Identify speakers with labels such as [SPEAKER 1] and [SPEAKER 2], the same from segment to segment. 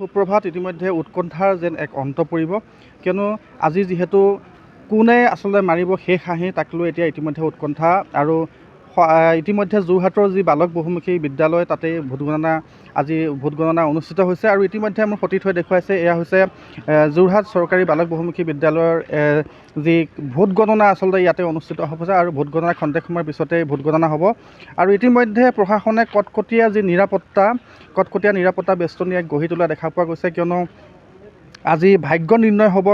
[SPEAKER 1] সুপ্ৰভাত ইতিমধ্যে উৎকণ্ঠাৰ যেন এক অন্ত পৰিব কিয়নো আজি যিহেতু কোনে আচলতে মাৰিব শেষ হাঁহি তাক লৈ এতিয়া ইতিমধ্যে উৎকণ্ঠা আৰু ইতিমধ্যে যোৰহাটৰ যি বালক বহুমুখী বিদ্যালয় তাতে আজি ভোট গণনা অনুষ্ঠিত হৈছে আৰু ইতিমধ্যে মোৰ সতীৰ্থই দেখুৱাইছে এয়া হৈছে যোৰহাট চৰকাৰী বালক বহুমুখী বিদ্যালয়ৰ যি ভোট গণনা আচলতে ইয়াতে অনুষ্ঠিত হ'ব আৰু ভোট গণনা খন্তেক সময়ৰ পিছতে ভোট গণনা হ'ব আৰু ইতিমধ্যে প্ৰশাসনে কটকটীয়া নিৰাপত্তা বেষ্টনী এক গঢ়ি তোলা দেখা পোৱা গৈছে কিয়নো আজি ভাগ্য নিৰ্ণয় হ'ব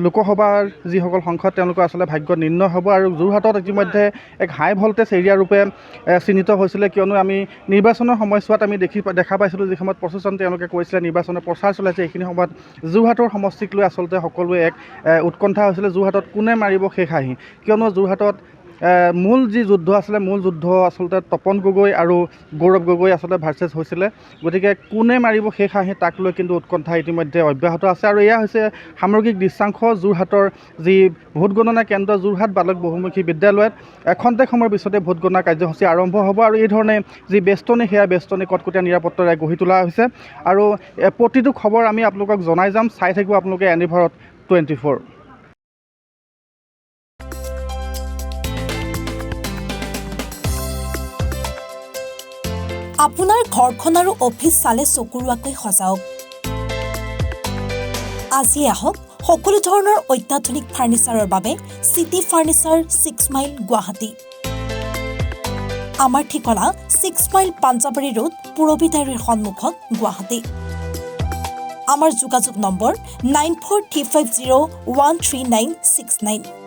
[SPEAKER 1] লোকসভাৰ যিসকল সংসদ তেওঁলোকৰ আচলতে ভাগ্য নিৰ্ণয় হ'ব আৰু যোৰহাটত ইতিমধ্যে এক হাই ভল্টেজ এৰিয়া ৰূপে চিহ্নিত হৈছিলে কিয়নো আমি নিৰ্বাচনৰ সময়ছোৱাত আমি দেখা পাইছিলোঁ যি সময়ত প্ৰশাসন তেওঁলোকে কৈছিলে নিৰ্বাচনৰ প্ৰচাৰ চলাইছে এইখিনি সময়ত যোৰহাটৰ সমষ্টিক লৈ আচলতে সকলোৱে এক উৎকণ্ঠা হৈছিলে যোৰহাটত কোনে মাৰিব শেষ হাঁহি কিয়নো যোৰহাটত মূল যি যুদ্ধ আছিলে আচলতে তপন গগৈ আৰু গৌৰৱ গগৈ আচলতে ভাৰ্চেছ হৈছিলে গতিকে কোনে মাৰিব শেষ হাঁহি তাক লৈ কিন্তু উৎকণ্ঠা ইতিমধ্যে অব্যাহত আছে আৰু এয়া হৈছে সামগ্ৰিক দৃশ্যাংশ যোৰহাটৰ যি ভোট গণনা কেন্দ্ৰ যোৰহাট বালক বহুমুখী বিদ্যালয়ত খন্তেক সময়ৰ পিছতে ভোট গণনা কাৰ্যসূচী আৰম্ভ হ'ব আৰু এই ধৰণে যি বেষ্টনী সেয়া বেষ্টনী কটকটীয়া নিৰাপত্তাৰে গঢ়ি তোলা হৈছে আৰু প্ৰতিটো খবৰ আমি আপোনালোকক জনাই যাম চাই থাকিব আপোনালোকে এনি ভাৰত 24।
[SPEAKER 2] আপোনাৰ ঘৰখন আৰু অফিচ চালে চকুৰুৱাকৈ সজাওক আজি আহক সকলো ধৰণৰ অত্যাধুনিক ফাৰ্নিচাৰৰ বাবে চিটি ফাৰ্নিচাৰ 6 মাইল গুৱাহাটী আমাৰ ঠিকনা 6 মাইল পাঞ্জাবাৰী ৰোড পুৰবী ডায়েৰীৰ সন্মুখত গুৱাহাটী আমাৰ যোগাযোগ নম্বৰ 9435013969